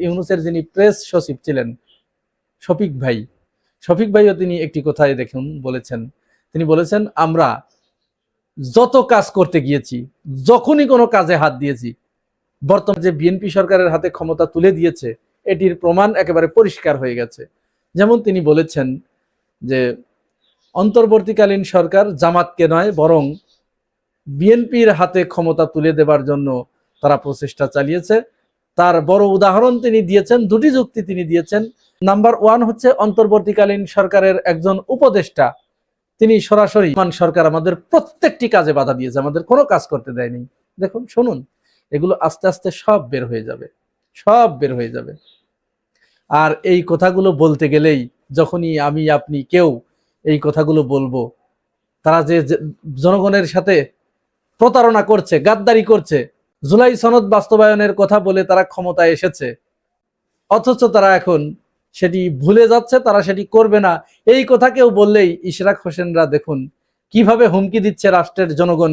ইউনূসের যিনি প্রেস সচিব ছিলেন শফিক ভাইও তিনি একটি কথায় দেখুন বলেছেন, তিনি বলেছেন আমরা যত কাজ করতে গিয়েছি, যখনই কোনো কাজে হাত দিয়েছি, বর্তমান যে বিএনপি সরকারের হাতে ক্ষমতা তুলে দিয়েছে এটির প্রমাণ একেবারে পরিষ্কার হয়ে গেছে। যেমন তিনি বলেছেন যে অন্তর্বর্তীকালীন সরকার জামাতকে নয় বরং বিএনপির হাতে ক্ষমতা তুলে দেবার জন্য তারা প্রচেষ্টা চালিয়েছে। তার বড় উদাহরণ তিনি দিয়েছেন, দুটি যুক্তি তিনি দিয়েছেন। নাম্বার 1 হচ্ছে অন্তর্বর্তীকালীন সরকারের একজন উপদেষ্টা, তিনি সরাসরি সরকার আমাদের প্রত্যেকটি কাজে বাধা দিয়েছে, আমাদের কোনো কাজ করতে দেয়নি। দেখুন, শুনুন, এগুলো আস্তে আস্তে সব বের হয়ে যাবে। আর এই কথাগুলো বলতে গেলেই যখনই আমি আপনি কেউ এই কথাগুলো বলবো, তারা যে জনগণের সাথে প্রতারণা করছে, গাদ্দারি করছে, জুলাই সনদ বাস্তবায়নের কথা বলে তারা ক্ষমতায় এসেছে, অথচ তারা এখন সেটি ভুলে যাচ্ছে, তারা সেটি করবে না। এই কথা কেউ বললেই ইশরাক হোসেনরা দেখুন কিভাবে হুমকি দিচ্ছে রাষ্ট্রের জনগণ।